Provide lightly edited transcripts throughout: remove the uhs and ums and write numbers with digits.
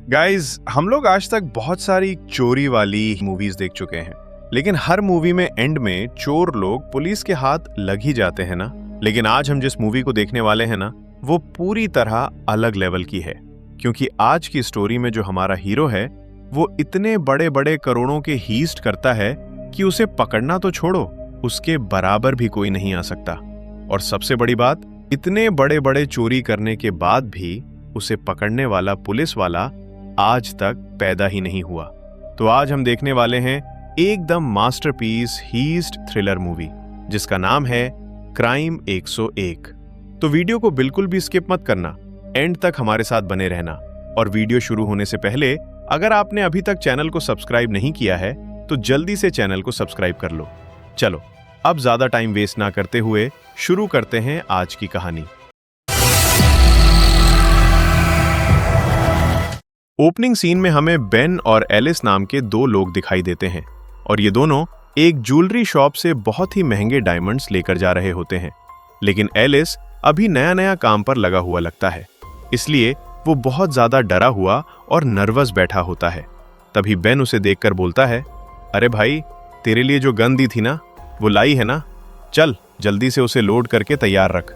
Guys, हम लोग आज तक बहुत सारी चोरी वाली मूवीज देख चुके हैं, लेकिन हर मूवी में एंड में चोर लोग पुलिस के हाथ लग ही जाते हैं ना। लेकिन आज हम जिस मूवी को देखने वाले हैं ना, वो पूरी तरह अलग लेवल की है, क्योंकि आज की स्टोरी में जो हमारा हीरो है वो इतने बड़े बड़े करोड़ों के हीस्ट करता है कि उसे पकड़ना तो छोड़ो, उसके बराबर भी कोई नहीं आ सकता। और सबसे बड़ी बात, इतने बड़े बड़े चोरी करने के बाद भी उसे पकड़ने वाला पुलिस वाला आज तक पैदा ही नहीं हुआ। तो आज हम देखने वाले हैं एकदम मास्टरपीस हीस्ट थ्रिलर मूवी जिसका नाम है क्राइम 101। तो वीडियो को बिल्कुल भी स्किप मत करना, एंड तक हमारे साथ बने रहना। और वीडियो शुरू होने से पहले अगर आपने अभी तक चैनल को सब्सक्राइब नहीं किया है तो जल्दी से चैनल को सब्सक्राइब कर लो। चलो अब ज्यादा टाइम वेस्ट ना करते हुए शुरू करते हैं आज की कहानी। ओपनिंग सीन में हमें बेन और एलिस नाम के दो लोग दिखाई देते हैं और ये दोनों एक ज्वेलरी शॉप से बहुत ही महंगे डायमंड्स लेकर जा रहे होते हैं। लेकिन एलिस अभी नया नया काम पर लगा हुआ लगता है, इसलिए वो बहुत ज्यादा डरा हुआ और नर्वस बैठा होता है। तभी बेन उसे देखकर बोलता है, अरे भाई, तेरे लिए जो गन दी थी ना, वो लाई है ना? चल जल्दी से उसे लोड करके तैयार रख।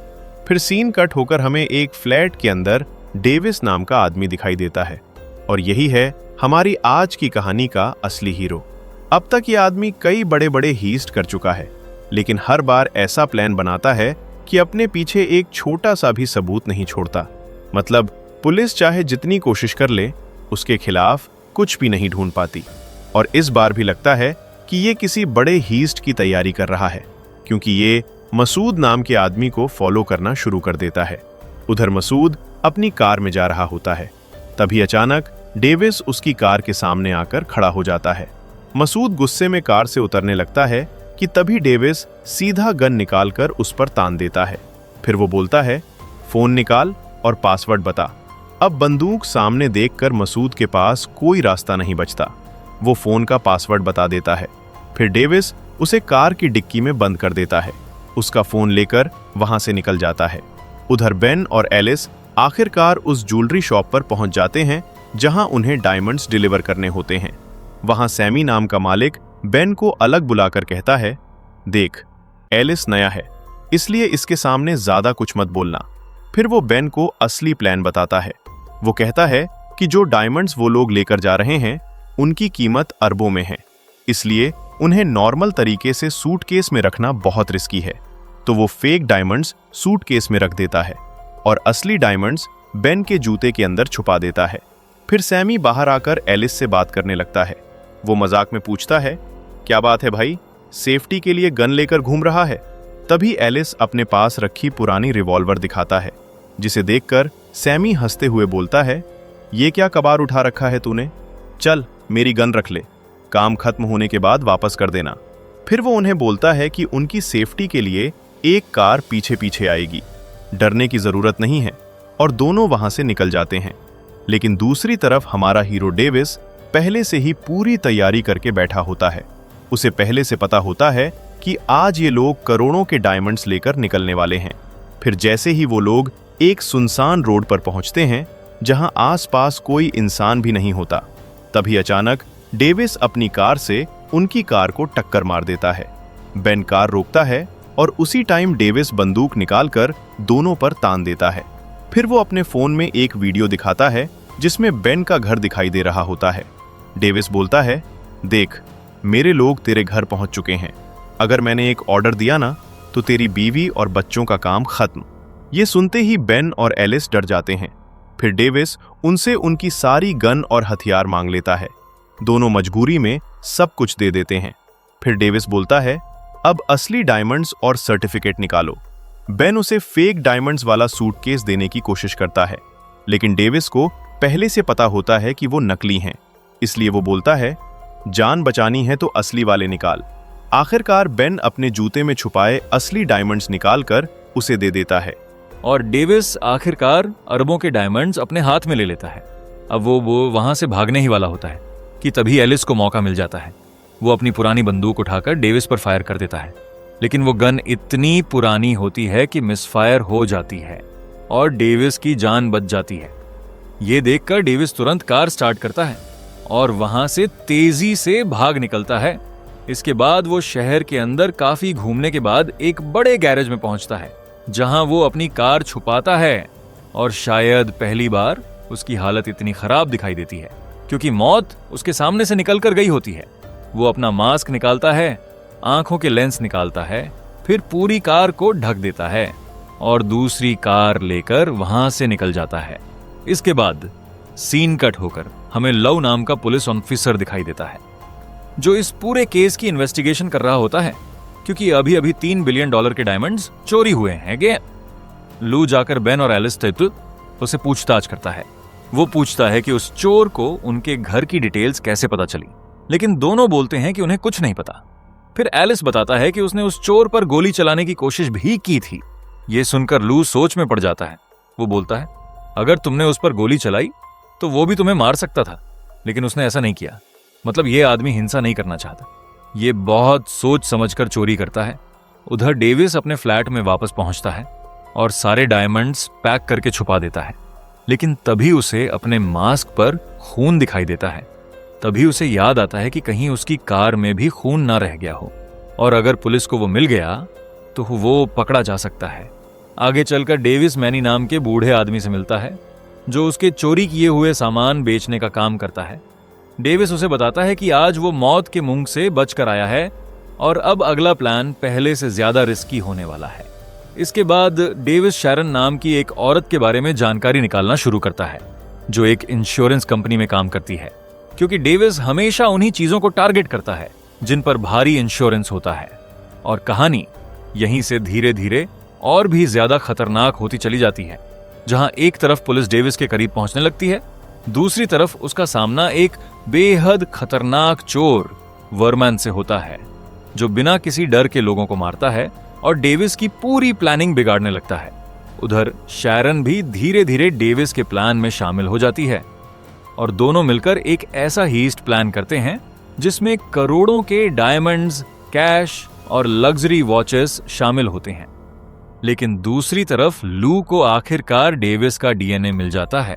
फिर सीन कट होकर हमें एक फ्लैट के अंदर डेविस नाम का आदमी दिखाई देता है और यही है हमारी आज की कहानी का असली हीरो। अब तक ये आदमी कई बड़े बड़े हीस्ट कर चुका है, लेकिन हर बार ऐसा प्लान बनाता है कि अपने पीछे एक छोटा सा भी सबूत नहीं छोड़ता। मतलब पुलिस चाहे जितनी कोशिश कर ले, उसके खिलाफ कुछ भी नहीं ढूंढ पाती। और इस बार भी लगता है कि ये किसी बड़े हीस्ट की तैयारी कर रहा है, क्योंकि ये मसूद नाम के आदमी को फॉलो करना शुरू कर देता है। उधर मसूद अपनी कार में जा रहा होता है, तभी अचानक डेविस उसकी कार के सामने आकर खड़ा हो जाता है। मसूद गुस्से में कार से उतरने लगता है कि तभी डेविस सीधा गन निकालकर उस पर तान देता है। फिर वो बोलता है, फोन निकाल और पासवर्ड बता। अब बंदूक सामने देखकर मसूद के पास कोई रास्ता नहीं बचता, वो फोन का पासवर्ड बता देता है। फिर डेविस उसे कार की डिक्की में बंद कर देता है, उसका फोन लेकर वहां से निकल जाता है। उधर बेन और एलिस आखिरकार उस ज्वेलरी शॉप पर पहुंच जाते हैं जहां उन्हें डायमंड्स डिलीवर करने होते हैं। वहां सैमी नाम का मालिक बेन को अलग बुलाकर कहता है, देख, एलिस नया है, इसलिए इसके सामने ज्यादा कुछ मत बोलना। फिर वो बेन को असली प्लान बताता है। वो कहता है कि जो डायमंड्स वो लोग लेकर जा रहे हैं उनकी कीमत अरबों में है, इसलिए उन्हें नॉर्मल तरीके से सूटकेस में रखना बहुत रिस्की है। तो वो फेक डायमंड्स सूटकेस में रख देता है और असली डायमंड्स बेन के जूते के अंदर छुपा देता है। फिर सैमी बाहर आकर एलिस से बात करने लगता है। वो मजाक में पूछता है, क्या बात है भाई, सेफ्टी के लिए गन लेकर घूम रहा है? तभी एलिस अपने पास रखी पुरानी रिवॉल्वर दिखाता है, जिसे देखकर सैमी हंसते हुए बोलता है, ये क्या कबार उठा रखा है तूने? चल मेरी गन रख ले, काम खत्म होने के बाद वापस कर देना। फिर वो उन्हें बोलता है कि उनकी सेफ्टी के लिए एक कार पीछे पीछे आएगी, डरने की जरूरत नहीं है, और दोनों वहां से निकल जाते हैं। लेकिन दूसरी तरफ हमारा हीरो डेविस पहले से ही पूरी तैयारी करके बैठा होता है। उसे पहले से पता होता है कि आज ये लोग करोड़ों के डायमंड्स लेकर निकलने वाले हैं। फिर जैसे ही वो लोग एक सुनसान रोड पर पहुंचते हैं जहां आसपास कोई इंसान भी नहीं होता, तभी अचानक डेविस अपनी कार से उनकी कार को टक्कर मार देता है। बेन कार रोकता है और उसी टाइम डेविस बंदूक निकालकर दोनों पर तान देता है। फिर वो अपने फोन में एक वीडियो दिखाता है जिसमें बेन का घर दिखाई दे रहा होता है। डेविस बोलता है, देख, मेरे लोग तेरे घर पहुंच चुके हैं, अगर मैंने एक ऑर्डर दिया ना तो तेरी बीवी और बच्चों का काम खत्म। ये सुनते ही बेन और एलिस डर जाते हैं। फिर डेविस उनसे उनकी सारी गन और हथियार मांग लेता है। दोनों मजबूरी में सब कुछ दे देते हैं। फिर डेविस बोलता है, अब असली डायमंड्स और सर्टिफिकेट निकालो। बेन उसे फेक डायमंड्स वाला सूटकेस देने की कोशिश करता है, लेकिन डेविस को पहले से पता होता है कि वो नकली हैं, इसलिए वो बोलता है, जान बचानी है तो असली वाले निकाल। आखिरकार बेन अपने जूते में छुपाए असली डायमंड्स निकालकर उसे दे देता है और डेविस आखिरकार अरबों के डायमंड्स अपने हाथ में ले लेता है। अब वो वहां से भागने ही वाला होता है कि तभी एलिस को मौका मिल जाता है। वो अपनी पुरानी बंदूक उठाकर डेविस पर फायर कर देता है, लेकिन वो गन इतनी पुरानी होती है कि मिसफायर हो जाती है और डेविस की जान बच जाती है। ये देखकर डेविस तुरंत कार स्टार्ट करता है और वहां से तेजी से भाग निकलता है। इसके बाद वो शहर के अंदर काफी घूमने के बाद एक बड़े गैरेज में पहुंचता है, जहां वो अपनी कार छुपाता है। और शायद पहली बार उसकी हालत इतनी खराब दिखाई देती है, क्योंकि मौत उसके सामने से निकल कर गई होती है। वो अपना मास्क निकालता है, आंखों के लेंस निकालता है, फिर पूरी कार को ढक देता है और दूसरी कार लेकर वहां से निकल जाता है। इसके बाद सीन कट होकर हमें लव नाम का पुलिस ऑफिसर दिखाई देता है, जो इस पूरे केस की इन्वेस्टिगेशन कर रहा होता है, क्योंकि अभी अभी $3 बिलियन के डायमंड्स चोरी हुए हैं। लू जाकर बेन और एलिस स्थित उसे पूछताछ करता है। वो पूछता है कि उस चोर को उनके घर की डिटेल्स कैसे पता चली, लेकिन दोनों बोलते हैं कि उन्हें कुछ नहीं पता। फिर एलिस बताता है कि उसने उस चोर पर गोली चलाने की कोशिश भी की थी। ये सुनकर लू सोच में पड़ जाता है। वो बोलता है, अगर तुमने उस पर गोली चलाई तो वो भी तुम्हें मार सकता था, लेकिन उसने ऐसा नहीं किया। मतलब ये आदमी हिंसा नहीं करना चाहता। ये बहुत सोच समझकर चोरी करता है। उधर डेविस अपने फ्लैट में वापस पहुंचता है और सारे डायमंड्स पैक करके छुपा देता है, लेकिन तभी उसे अपने मास्क पर खून दिखाई देता है। तभी उसे याद आता है कि कहीं उसकी कार में भी खून ना रह गया हो, और अगर पुलिस को वो मिल गया तो वो पकड़ा जा सकता है। आगे चलकर डेविस मैनी नाम के बूढ़े आदमी से मिलता है, जो उसके चोरी किए हुए सामान बेचने का काम करता है। डेविस उसे बताता है कि आज वो मौत के मुंह से बचकर आया है और अब अगला प्लान पहले से ज्यादा रिस्की होने वाला है। इसके बाद डेविस शैरन नाम की एक औरत के बारे में जानकारी निकालना शुरू करता है, जो एक इंश्योरेंस कंपनी में काम करती है, क्योंकि डेविस हमेशा उन्हीं चीजों को टारगेट करता है जिन पर भारी इंश्योरेंस होता है। और कहानी यहीं से धीरे धीरे और भी ज्यादा खतरनाक होती चली जाती है, जहां एक तरफ पुलिस डेविस के करीब पहुंचने लगती है, दूसरी तरफ उसका सामना एक बेहद खतरनाक चोर वर्मैन से होता है, जो बिना किसी डर के लोगों को मारता है और डेविस की पूरी प्लानिंग बिगाड़ने लगता है। उधर शैरन भी धीरे धीरे डेविस के प्लान में शामिल हो जाती है और दोनों मिलकर एक ऐसा हीस्ट प्लान करते हैं जिसमें करोड़ों के डायमंड्स, कैश और लग्जरी वॉचेस शामिल होते हैं। लेकिन दूसरी तरफ लू को आखिरकार डेविस का डीएनए मिल जाता है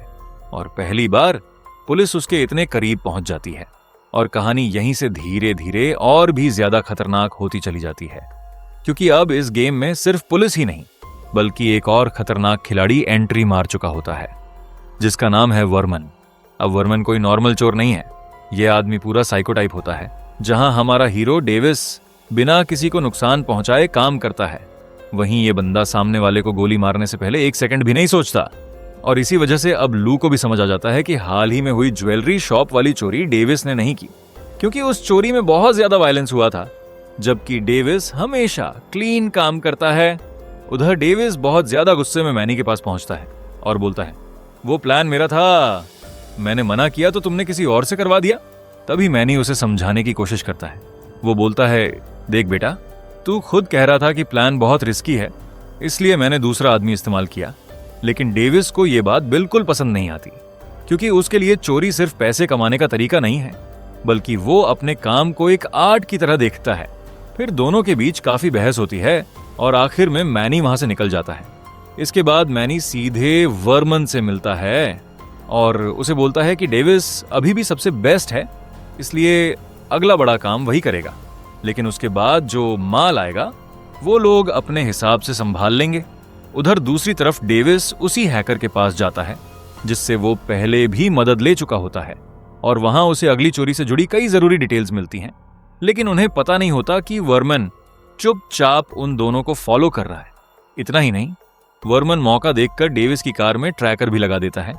और पहली बार पुलिस उसके इतने करीब पहुंच जाती है और कहानी यहीं से धीरे धीरे और भी ज्यादा खतरनाक होती चली जाती है, क्योंकि अब इस गेम में सिर्फ पुलिस ही नहीं बल्कि एक और खतरनाक खिलाड़ी एंट्री मार चुका होता है, जिसका नाम है वर्मन। अब वर्मन कोई नॉर्मल चोर नहीं है, यह आदमी पूरा साइकोटाइप होता है। जहां हमारा हीरो डेविस बिना किसी को नुकसान पहुंचाए काम करता है, वहीं ये बंदा सामने वाले को गोली मारने से पहले 1 सेकंड भी नहीं सोचता। और इसी वजह से अब लू को भी समझ आ जाता है कि हाल ही में हुई ज्वेलरी शॉप वाली चोरी डेविस ने नहीं की, क्योंकि उस चोरी में बहुत ज्यादा वायलेंस हुआ था, जबकि डेविस हमेशा क्लीन काम करता है। उधर डेविस बहुत ज्यादा गुस्से में मैनी के पास पहुंचता है और बोलता है, वो प्लान मेरा था, मैंने मना किया तो तुमने किसी और से करवा दिया। तभी मैनी उसे समझाने की कोशिश करता है। वो बोलता है, देख बेटा, तू खुद कह रहा था कि प्लान बहुत रिस्की है, इसलिए मैंने दूसरा आदमी इस्तेमाल किया। लेकिन डेविस को यह बात बिल्कुल पसंद नहीं आती, क्योंकि उसके लिए चोरी सिर्फ पैसे कमाने का तरीका नहीं है, बल्कि वो अपने काम को एक आर्ट की तरह देखता है। फिर दोनों के बीच काफी बहस होती है और आखिर में मैनी वहां से निकल जाता है। इसके बाद मैनी सीधे वर्मन से मिलता है और उसे बोलता है कि डेविस अभी भी सबसे बेस्ट है, इसलिए अगला बड़ा काम वही करेगा, लेकिन उसके बाद जो माल आएगा वो लोग अपने हिसाब से संभाल लेंगे। उधर दूसरी तरफ डेविस उसी हैकर के पास जाता है जिससे वो पहले भी मदद ले चुका होता है और वहां उसे अगली चोरी से जुड़ी कई जरूरी डिटेल्स मिलती हैं, लेकिन उन्हें पता नहीं होता कि वर्मन चुपचाप उन दोनों को फॉलो कर रहा है। इतना ही नहीं, वर्मन मौका देखकर डेविस की कार में ट्रैकर भी लगा देता है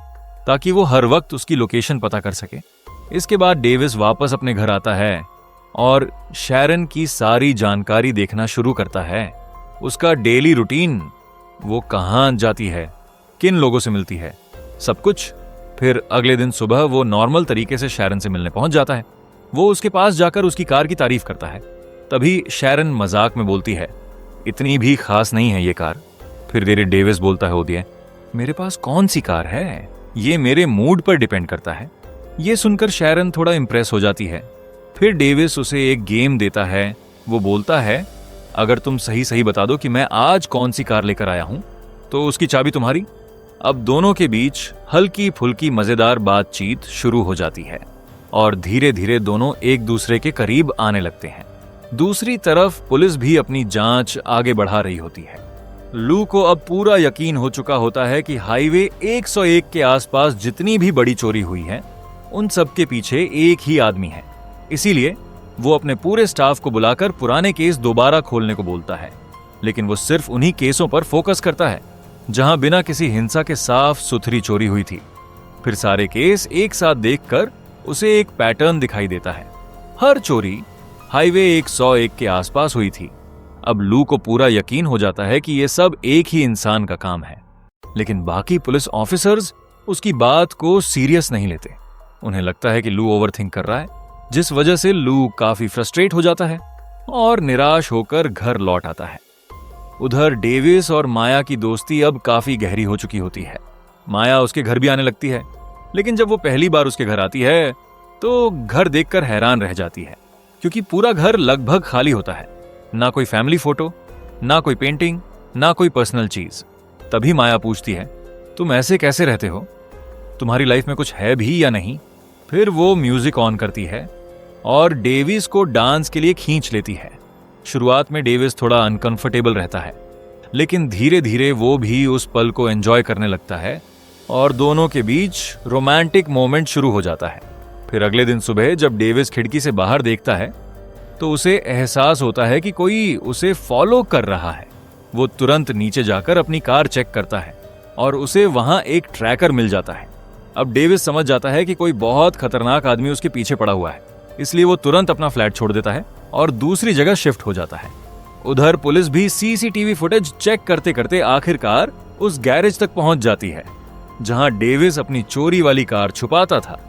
ताकि वो हर वक्त उसकी लोकेशन पता कर सके। इसके बाद डेविस वापस अपने घर आता है और शैरन की सारी जानकारी देखना शुरू करता है। उसका डेली रूटीन, वो कहां जाती है, किन लोगों से मिलती है, सब कुछ। फिर अगले दिन सुबह वो नॉर्मल तरीके से शैरन से मिलने पहुंच जाता है। वो उसके पास जाकर उसकी कार की तारीफ करता है। तभी शैरन मजाक में बोलती है, इतनी भी खास नहीं है ये कार। फिर धीरे डेविस बोलता है, ओदिए, मेरे पास कौन सी कार है, ये मेरे मूड पर डिपेंड करता है। ये सुनकर शैरन थोड़ा इंप्रेस हो जाती है। फिर डेविस उसे एक गेम देता है। वो बोलता है, अगर तुम सही सही बता दो कि मैं आज कौन सी कार लेकर आया हूं तो उसकी चाबी तुम्हारी। अब दोनों के बीच हल्की फुल्की मजेदार बातचीत शुरू हो जाती है और धीरे धीरे दोनों एक दूसरे के करीब आने लगते हैं। दूसरी तरफ पुलिस भी अपनी जांच आगे बढ़ा रही होती है। लू को अब पूरा यकीन हो चुका होता है कि हाईवे 101 के आसपास जितनी भी बड़ी चोरी हुई है उन सब के पीछे एक ही आदमी है। इसीलिए वो अपने पूरे स्टाफ को बुलाकर पुराने केस दोबारा खोलने को बोलता है, लेकिन वो सिर्फ उन्हीं केसों पर फोकस करता है जहां बिना किसी हिंसा के साफ सुथरी चोरी हुई थी। फिर सारे केस एक साथ देखकर उसे एक पैटर्न दिखाई देता है। हर चोरी हाईवे 101 के आसपास हुई थी। अब लू को पूरा यकीन हो जाता है कि यह सब एक ही इंसान का काम है, लेकिन बाकी पुलिस ऑफिसर्स उसकी बात को सीरियस नहीं लेते। उन्हें लगता है कि लू ओवरथिंक कर रहा है, जिस वजह से लू काफी फ्रस्ट्रेट हो जाता है और निराश होकर घर लौट आता है। उधर डेविस और माया की दोस्ती अब काफी गहरी हो चुकी होती है। माया उसके घर भी आने लगती है, लेकिन जब वो पहली बार उसके घर आती है तो घर देखकर हैरान रह जाती है, क्योंकि पूरा घर लगभग खाली होता है। ना कोई फैमिली फोटो, ना कोई पेंटिंग, ना कोई पर्सनल चीज। तभी माया पूछती है, तुम ऐसे कैसे रहते हो? तुम्हारी लाइफ में कुछ है भी या नहीं? फिर वो म्यूजिक ऑन करती है और डेविस को डांस के लिए खींच लेती है। शुरुआत में डेविस थोड़ा अनकंफर्टेबल रहता है, लेकिन धीरे धीरे वो भी उस पल को एंजॉय करने लगता है और दोनों के बीच रोमांटिक मोमेंट शुरू हो जाता है। फिर अगले दिन सुबह जब डेविस खिड़की से बाहर देखता है तो उसे एहसास होता है कि कोई उसे फॉलो कर रहा है। वो तुरंत नीचे जाकर अपनी कार चेक करता है और उसे वहां एक ट्रैकर मिल जाता है। अब डेविस समझ जाता है कि कोई बहुत खतरनाक आदमी उसके पीछे पड़ा हुआ है, इसलिए वो तुरंत अपना फ्लैट छोड़ देता है और दूसरी जगह शिफ्ट हो जाता है। उधर पुलिस भी सीसीटीवी फुटेज चेक करते करते आखिरकार उस गैरेज तक पहुंच जाती है जहां डेविस अपनी चोरी वाली कार छुपाता था,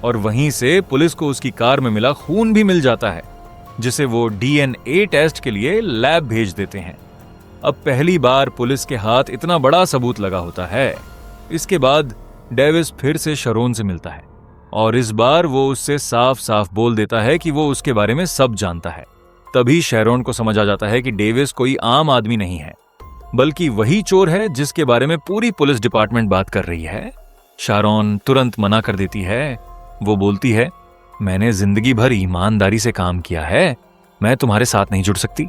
और वहीं से पुलिस को उसकी कार में मिला खून भी मिल जाता है, जिसे वो डीएनए टेस्ट के लिए लैब भेज देते हैं। अब पहली बार पुलिस के हाथ इतना बड़ा सबूत लगा होता है। इसके बाद डेविस फिर से शरोन से मिलता है और इस बार वो उससे साफ साफ बोल देता है कि वो उसके बारे में सब जानता है। तभी शैरोन को समझ आ जाता है कि डेविस कोई आम आदमी नहीं है, बल्कि वही चोर है जिसके बारे में पूरी पुलिस डिपार्टमेंट बात कर रही है। शैरोन तुरंत मना कर देती है। वो बोलती है, मैंने जिंदगी भर ईमानदारी से काम किया है, मैं तुम्हारे साथ नहीं जुड़ सकती।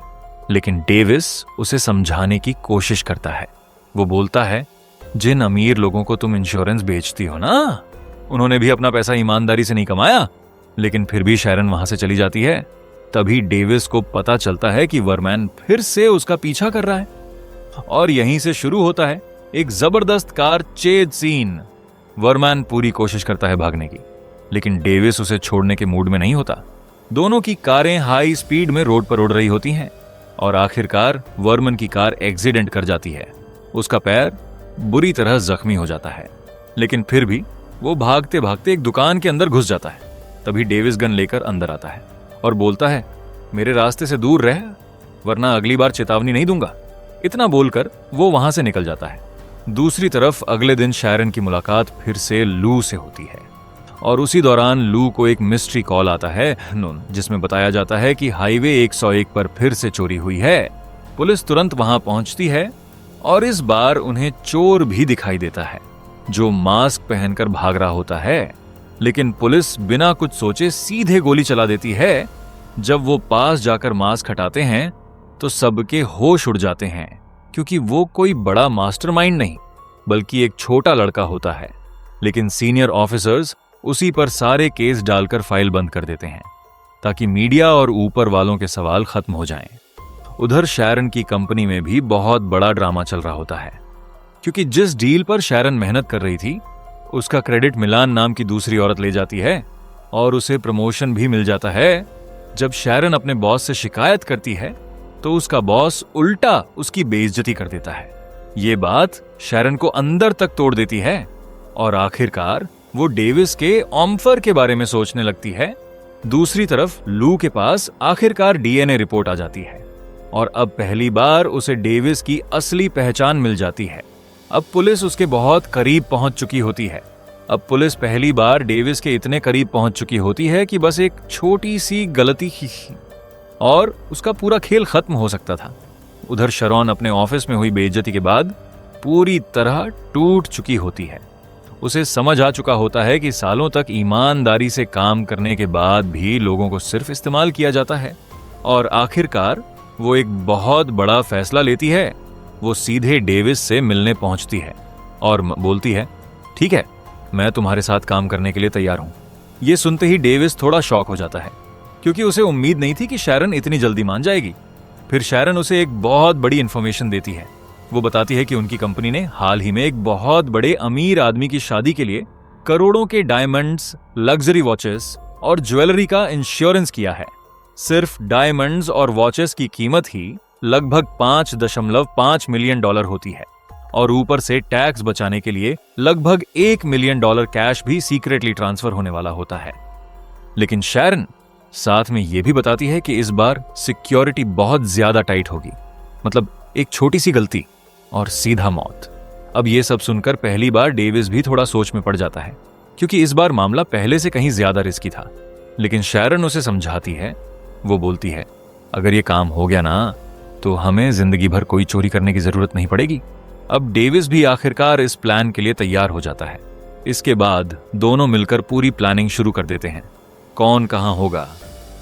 लेकिन डेविस उसे समझाने की कोशिश करता है। वो बोलता है, जिन अमीर लोगों को तुम इंश्योरेंस बेचती हो ना, उन्होंने भी अपना पैसा ईमानदारी से नहीं कमाया। लेकिन फिर भी शैरन वहां से चली जाती है। तभी डेविस को पता चलता है कि वरमैन फिर से उसका पीछा कर रहा है और यहीं से शुरू होता है एक जबरदस्त कार चेज सीन। वरमैन पूरी कोशिश करता है भागने की, लेकिन डेविस उसे छोड़ने के मूड में नहीं होता। दोनों की कारें हाई स्पीड में रोड पर उड़ रही होती हैं और आखिरकार वर्मन की कार एक्सीडेंट कर जाती है। उसका पैर बुरी तरह जख्मी हो जाता है, लेकिन फिर भी वो भागते भागते एक दुकान के अंदर घुस जाता है। तभी डेविस गन लेकर अंदर आता है और बोलता है, मेरे रास्ते से दूर रह, वरना अगली बार चेतावनी नहीं दूंगा। इतना बोलकर वो वहां से निकल जाता है। दूसरी तरफ अगले दिन शैरन की मुलाकात फिर से लू से होती है और उसी दौरान लू को एक मिस्ट्री कॉल आता है जिसमें बताया जाता है कि हाईवे 101 पर फिर से चोरी हुई है। पुलिस तुरंत वहां पहुंचती है और इस बार उन्हें चोर भी दिखाई देता है जो मास्क पहनकर भाग रहा होता है, लेकिन पुलिस बिना कुछ सोचे सीधे गोली चला देती है। जब वो पास जाकर मास्क हटाते हैं तो सबके होश उड़ जाते हैं, क्योंकि वो कोई बड़ा मास्टरमाइंड नहीं बल्कि एक छोटा लड़का होता है। लेकिन सीनियर ऑफिसर्स उसी पर सारे केस डालकर फाइल बंद कर देते हैं ताकि मीडिया और ऊपर वालों के सवाल खत्म हो जाएं। उधर शैरन की कंपनी में भी बहुत बड़ा ड्रामा चल रहा होता है, क्योंकि जिस डील पर शैरन मेहनत कर रही थी उसका क्रेडिट मिलान नाम की दूसरी औरत ले जाती है और उसे प्रमोशन भी मिल जाता है। जब शैरन अपने बॉस से शिकायत करती है तो उसका बॉस उल्टा उसकी बेइज्जती कर देता है। ये बात शैरन को अंदर तक तोड़ देती है और आखिरकार वो डेविस के ऑम्फर के बारे में सोचने लगती है। दूसरी तरफ लू के पास आखिरकार डीएनए रिपोर्ट आ जाती है और अब पहली बार उसे डेविस की असली पहचान मिल जाती है। अब पुलिस उसके बहुत करीब पहुंच चुकी होती है। अब पुलिस पहली बार डेविस के इतने करीब पहुंच चुकी होती है कि बस एक छोटी सी गलती ही और उसका पूरा खेल खत्म हो सकता था। उधर शरॉन अपने ऑफिस में हुई बेइज्जती के बाद पूरी तरह टूट चुकी होती है। उसे समझ आ चुका होता है कि सालों तक ईमानदारी से काम करने के बाद भी लोगों को सिर्फ इस्तेमाल किया जाता है। और आखिरकार वो एक बहुत बड़ा फैसला लेती है। वो सीधे डेविस से मिलने पहुंचती है और बोलती है, ठीक है, मैं तुम्हारे साथ काम करने के लिए तैयार हूं। ये सुनते ही डेविस थोड़ा शॉक हो जाता है, क्योंकि उसे उम्मीद नहीं थी कि शैरन इतनी जल्दी मान जाएगी। फिर शैरन उसे एक बहुत बड़ी इंफॉर्मेशन देती है। वो बताती है कि उनकी कंपनी ने हाल ही में एक बहुत बड़े अमीर आदमी की शादी के लिए करोड़ों के डायमंड्स, लग्जरी वॉचेस और ज्वेलरी का इंश्योरेंस किया है। सिर्फ डायमंड्स और वॉचेस की कीमत ही लगभग $5.5 मिलियन होती है, और ऊपर से टैक्स बचाने के लिए लगभग $1 मिलियन कैश भी सीक्रेटली ट्रांसफर होने वाला होता है। लेकिन शैरन साथ में यह भी बताती है कि इस बार सिक्योरिटी बहुत ज्यादा टाइट होगी, मतलब एक छोटी सी गलती और सीधा मौत। अब यह सब सुनकर पहली बार डेविस भी थोड़ा सोच में पड़ जाता है, क्योंकि इस बार मामला पहले से कहीं ज्यादा रिस्की था। लेकिन शैरन उसे समझाती है। वो बोलती है, अगर ये काम हो गया ना तो हमें जिंदगी भर कोई चोरी करने की जरूरत नहीं पड़ेगी। अब डेविस भी आखिरकार इस प्लान के लिए तैयार हो जाता है। इसके बाद दोनों मिलकर पूरी प्लानिंग शुरू कर देते हैं। कौन कहां होगा,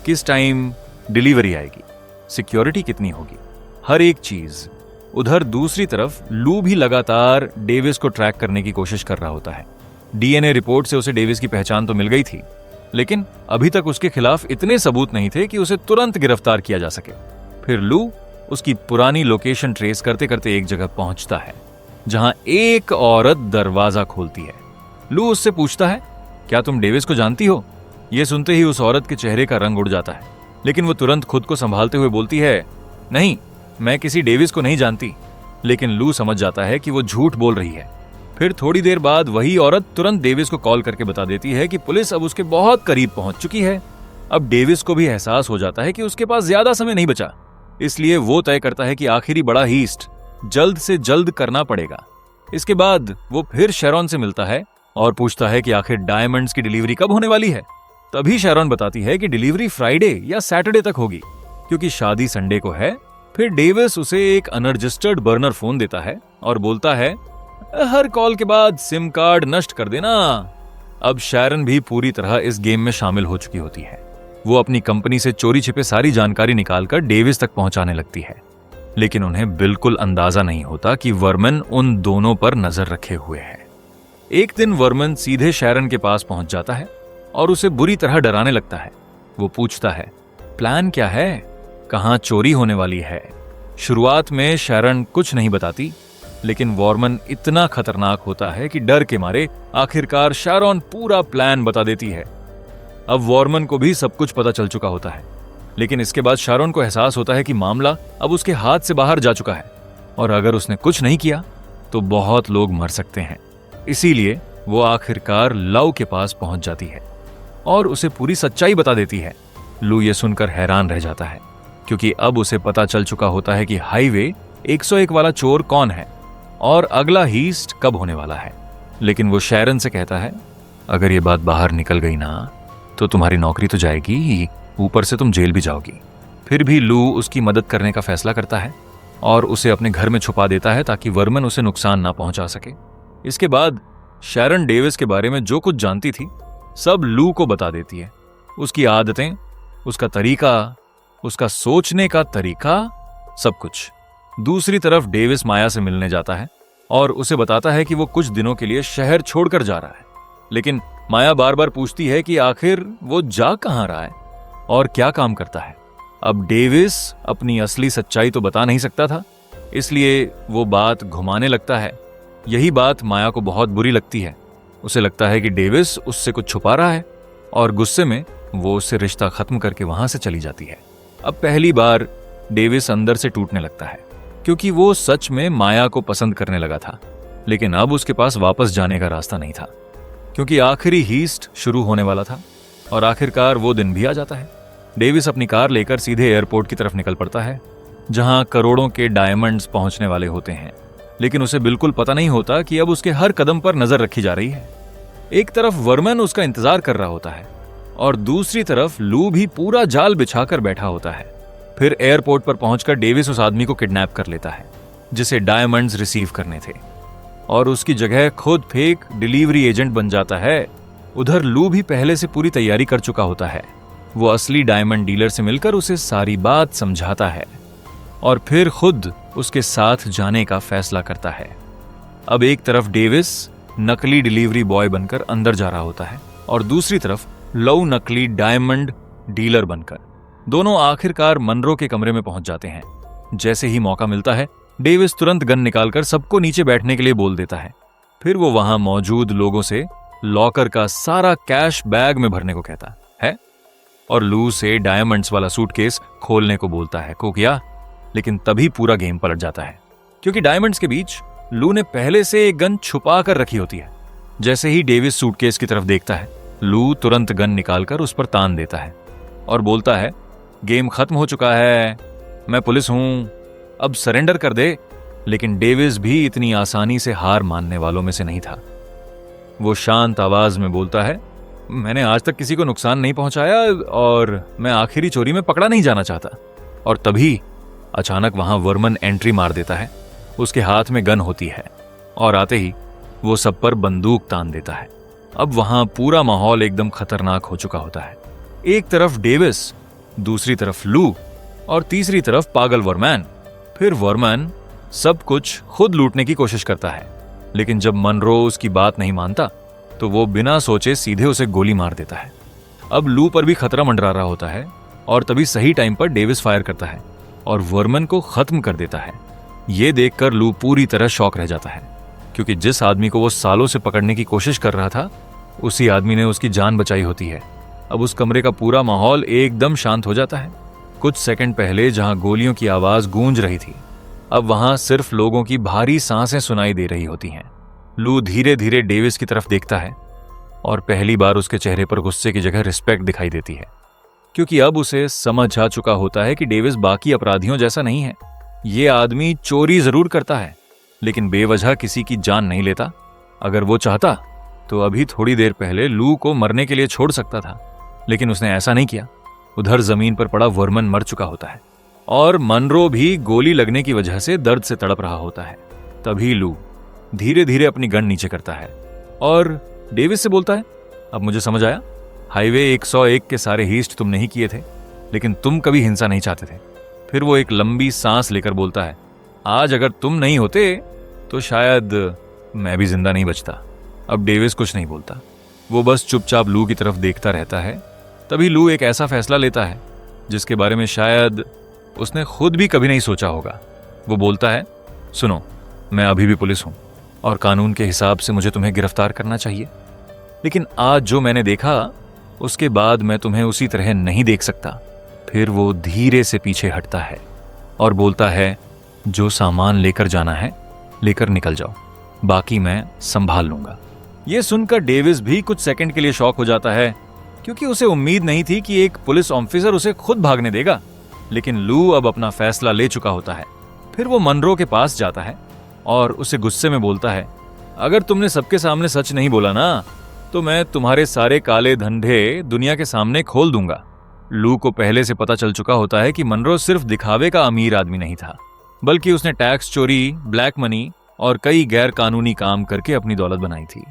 किस टाइम डिलीवरी आएगी, सिक्योरिटी कितनी होगी, हर एक चीज। उधर दूसरी तरफ लू भी लगातार डेविस को ट्रैक करने की कोशिश कर रहा होता है। डीएनए रिपोर्ट से उसे डेविस की पहचान तो मिल गई थी, लेकिन अभी तक उसके खिलाफ इतने सबूत नहीं थे कि उसे तुरंत गिरफ्तार किया जा सके। फिर लू उसकी पुरानी लोकेशन ट्रेस करते करते एक जगह पहुंचता है, जहां एक औरत दरवाजा खोलती है। लू उससे पूछता है, क्या तुम डेविस को जानती हो? यह सुनते ही उस औरत के चेहरे का रंग उड़ जाता है, लेकिन वो तुरंत खुद को संभालते हुए बोलती है, नहीं, मैं किसी डेविस को नहीं जानती। लेकिन लू समझ जाता है कि वो झूठ बोल रही है। फिर थोड़ी देर बाद वही औरत तुरंत डेविस को कॉल करके बता देती है कि पुलिस अब उसके बहुत करीब पहुंच चुकी है। अब डेविस को भी एहसास हो जाता है कि उसके पास ज्यादा समय नहीं बचा, इसलिए वो तय करता है कि आखिरी बड़ा हीस्ट जल्द से जल्द करना पड़ेगा। इसके बाद वो फिर शैरॉन से मिलता है और पूछता है कि आखिर डायमंड्स की डिलीवरी कब होने वाली है। तभी शैरॉन बताती है कि डिलीवरी फ्राइडे या सैटरडे तक होगी, क्योंकि शादी संडे को है। फिर डेविस उसे एक अनरजिस्टर्ड बर्नर फोन देता है और बोलता है, हर कॉल के बाद सिम कार्ड नष्ट कर देना। अब शैरन भी पूरी तरह इस गेम में शामिल हो चुकी होती है। वो अपनी कंपनी से चोरी छिपे सारी जानकारी निकालकर डेविस तक पहुंचाने लगती है, लेकिन उन्हें बिल्कुल अंदाजा नहीं होता कि वर्मन उन दोनों पर नजर रखे हुए है। एक दिन वर्मन सीधे शैरन के पास पहुंच जाता है और उसे बुरी तरह डराने लगता है। वो पूछता है, प्लान क्या है, कहां चोरी होने वाली है? शुरुआत में शैरन कुछ नहीं बताती, लेकिन वॉर्मन इतना खतरनाक होता है कि डर के मारे आखिरकार शैरॉन पूरा प्लान बता देती है। अब वॉर्मन को भी सब कुछ पता चल चुका होता है, लेकिन इसके बाद शैरॉन को एहसास होता है कि मामला अब उसके हाथ से बाहर जा चुका है, और अगर उसने कुछ नहीं किया तो बहुत लोग मर सकते हैं। इसीलिए वो आखिरकार लव के पास पहुंच जाती है और उसे पूरी सच्चाई बता देती है। लू ये सुनकर हैरान रह जाता है, क्योंकि अब उसे पता चल चुका होता है कि हाईवे 101 वाला चोर कौन है और अगला हीस्ट कब होने वाला है। लेकिन वो शैरन से कहता है, अगर ये बात बाहर निकल गई ना तो तुम्हारी नौकरी तो जाएगी, ऊपर से तुम जेल भी जाओगी। फिर भी लू उसकी मदद करने का फैसला करता है और उसे अपने घर में छुपा देता है ताकि वर्मन उसे नुकसान ना पहुंचा सके। इसके बाद शैरन डेविस के बारे में जो कुछ जानती थी सब लू को बता देती है। उसकी आदतें, उसका तरीका, उसका सोचने का तरीका, सब कुछ। दूसरी तरफ डेविस माया से मिलने जाता है और उसे बताता है कि वो कुछ दिनों के लिए शहर छोड़कर जा रहा है। लेकिन माया बार बार पूछती है कि आखिर वो जा कहां रहा है और क्या काम करता है। अब डेविस अपनी असली सच्चाई तो बता नहीं सकता था, इसलिए वो बात घुमाने लगता है। यही बात माया को बहुत बुरी लगती है। उसे लगता है कि डेविस उससे कुछ छुपा रहा है और गुस्से में वो उससे रिश्ता खत्म करके वहां से चली जाती है। अब पहली बार डेविस अंदर से टूटने लगता है, क्योंकि वो सच में माया को पसंद करने लगा था। लेकिन अब उसके पास वापस जाने का रास्ता नहीं था, क्योंकि आखिरी हीस्ट शुरू होने वाला था और आखिरकार वो दिन भी आ जाता है। डेविस अपनी कार लेकर सीधे एयरपोर्ट की तरफ निकल पड़ता है, जहां करोड़ों के डायमंड्स पहुंचने वाले होते हैं। लेकिन उसे बिल्कुल पता नहीं होता कि अब उसके हर कदम पर नजर रखी जा रही है। एक तरफ वर्मन उसका इंतजार कर रहा होता है और दूसरी तरफ लू भी पूरा जाल बिछाकर बैठा होता है। फिर एयरपोर्ट पर पहुंचकर डेविस उस आदमी को किडनैप कर लेता है जिसे डायमंड्स रिसीव करने थे। और उसकी जगह खुद फेक डिलीवरी एजेंट बन जाता है। उधर लू भी पहले से पूरी तैयारी कर चुका होता है। वो असली डायमंड डीलर से मिलकर उसे सारी बात समझाता है और फिर खुद उसके साथ जाने का फैसला करता है। अब एक तरफ डेविस नकली डिलीवरी बॉय बनकर अंदर जा रहा होता है और दूसरी तरफ लव नकली डायमंड डीलर बनकर। दोनों आखिरकार मनरो के कमरे में पहुंच जाते हैं। जैसे ही मौका मिलता है, डेविस तुरंत गन निकालकर सबको नीचे बैठने के लिए बोल देता है। फिर वो वहां मौजूद लोगों से लॉकर का सारा कैश बैग में भरने को कहता है और लू से डायमंड्स वाला सूटकेस खोलने को बोलता है को किया। लेकिन तभी पूरा गेम पलट जाता है, क्योंकि डायमंड्स के बीच लू ने पहले से एक गन छुपा कर रखी होती है। जैसे ही डेविस सूटकेस की तरफ देखता है, लू तुरंत गन निकालकर उस पर तान देता है और बोलता है, गेम खत्म हो चुका है, मैं पुलिस हूं, अब सरेंडर कर दे। लेकिन डेविस भी इतनी आसानी से हार मानने वालों में से नहीं था। वो शांत आवाज में बोलता है, मैंने आज तक किसी को नुकसान नहीं पहुंचाया और मैं आखिरी चोरी में पकड़ा नहीं जाना चाहता। और तभी अचानक वहां वर्मन एंट्री मार देता है। उसके हाथ में गन होती है और आते ही वो सब पर बंदूक तान देता है। अब वहां पूरा माहौल एकदम खतरनाक हो चुका होता है। एक तरफ डेविस, दूसरी तरफ लू और तीसरी तरफ पागल वर्मैन। फिर वर्मैन सब कुछ खुद लूटने की कोशिश करता है, लेकिन जब मनरो उसकी बात नहीं मानता तो वो बिना सोचे सीधे उसे गोली मार देता है। अब लू पर भी खतरा मंडरा रहा होता है और तभी सही टाइम पर डेविस फायर करता है और वर्मन को खत्म कर देता है। ये देखकर लू पूरी तरह शॉक रह जाता है, क्योंकि जिस आदमी को वो सालों से पकड़ने की कोशिश कर रहा था, उसी आदमी ने उसकी जान बचाई होती है। अब उस कमरे का पूरा माहौल एकदम शांत हो जाता है। कुछ सेकंड पहले जहां गोलियों की आवाज गूंज रही थी, अब वहां सिर्फ लोगों की भारी सांसें सुनाई दे रही होती हैं। लू धीरे धीरे डेविस की तरफ देखता है और पहली बार उसके चेहरे पर गुस्से की जगह रिस्पेक्ट दिखाई देती है, क्योंकि अब उसे समझ आ चुका होता है कि डेविस बाकी अपराधियों जैसा नहीं है। ये आदमी चोरी जरूर करता है, लेकिन बेवजह किसी की जान नहीं लेता। अगर वो चाहता तो अभी थोड़ी देर पहले लू को मरने के लिए छोड़ सकता था, लेकिन उसने ऐसा नहीं किया। उधर जमीन पर पड़ा वर्मन मर चुका होता है और मनरो भी गोली लगने की वजह से दर्द से तड़प रहा होता है। तभी लू धीरे धीरे अपनी गन नीचे करता है और डेविस से बोलता है, अब मुझे समझ आया, हाईवे 101 के सारे हीस्ट तुमने ही किए थे, लेकिन तुम कभी हिंसा नहीं चाहते थे। फिर वो एक लंबी सांस लेकर बोलता है, आज अगर तुम नहीं होते तो शायद मैं भी जिंदा नहीं बचता। अब डेविस कुछ नहीं बोलता, वो बस चुपचाप लू की तरफ देखता रहता है। तभी लू एक ऐसा फैसला लेता है जिसके बारे में शायद उसने खुद भी कभी नहीं सोचा होगा। वो बोलता है, सुनो, मैं अभी भी पुलिस हूं और कानून के हिसाब से मुझे तुम्हें गिरफ्तार करना चाहिए, लेकिन आज जो मैंने देखा उसके बाद मैं तुम्हें उसी तरह नहीं देख सकता। फिर वो धीरे से पीछे हटता है और बोलता है, जो सामान लेकर जाना है लेकर निकल जाओ, बाकी मैं संभाल लूंगा। ये सुनकर डेविस भी कुछ सेकंड के लिए शॉक हो जाता है, क्योंकि उसे उम्मीद नहीं थी कि एक पुलिस ऑफिसर उसे खुद भागने देगा। लेकिन लू अब अपना फैसला ले चुका होता है। फिर वो मनरो के पास जाता है और उसे गुस्से में बोलता है, अगर तुमने सबके सामने सच नहीं बोला ना, तो मैं तुम्हारे सारे काले धंधे दुनिया के सामने खोल दूंगा। लू को पहले से पता चल चुका होता है कि मनरो सिर्फ दिखावे का अमीर आदमी नहीं था, बल्कि उसने टैक्स चोरी, ब्लैक मनी और कई गैर कानूनी काम करके अपनी दौलत बनाई थी।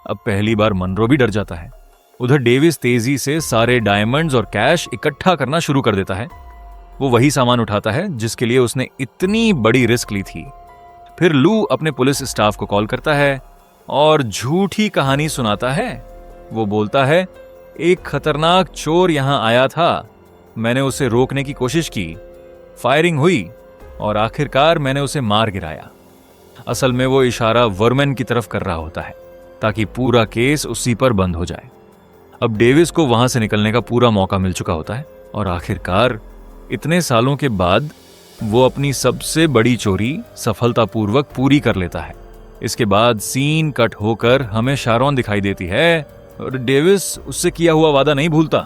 अब पहली बार मनरो भी डर जाता है। उधर डेविस तेजी से सारे डायमंड्स और कैश इकट्ठा करना शुरू कर देता है। वो वही सामान उठाता है जिसके लिए उसने इतनी बड़ी रिस्क ली थी। फिर लू अपने पुलिस स्टाफ को कॉल करता है और झूठी कहानी सुनाता है। वो बोलता है, एक खतरनाक चोर यहां आया था, मैंने उसे रोकने की कोशिश की, फायरिंग हुई और आखिरकार मैंने उसे मार गिराया। असल में वो इशारा वर्मन की तरफ कर रहा होता है ताकि पूरा केस उसी पर बंद हो जाए। अब डेविस को वहां से निकलने का पूरा मौका मिल चुका होता है और आखिरकार इतने सालों के बाद वो अपनी सबसे बड़ी चोरी सफलतापूर्वक पूरी कर लेता है। इसके बाद सीन कट होकर हमें शारोन दिखाई देती है और डेविस उससे किया हुआ वादा नहीं भूलता।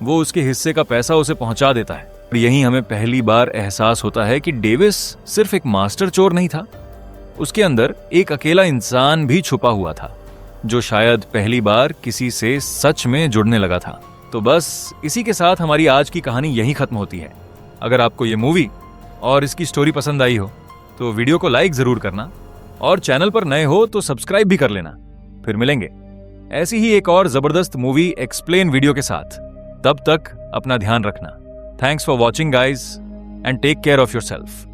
वो उसके हिस्से का पैसा उसे पहुंचा देता है। और यहीं हमें पहली बार एहसास होता है कि डेविस सिर्फ एक मास्टर चोर नहीं था, उसके अंदर एक अकेला इंसान भी छुपा हुआ था जो शायद पहली बार किसी से सच में जुड़ने लगा था। तो बस इसी के साथ हमारी आज की कहानी यहीं खत्म होती है। अगर आपको ये मूवी और इसकी स्टोरी पसंद आई हो तो वीडियो को लाइक जरूर करना और चैनल पर नए हो तो सब्सक्राइब भी कर लेना। फिर मिलेंगे ऐसी ही एक और जबरदस्त मूवी एक्सप्लेन वीडियो के साथ। तब तक अपना ध्यान रखना। Thanks for watching guys and take care of yourself.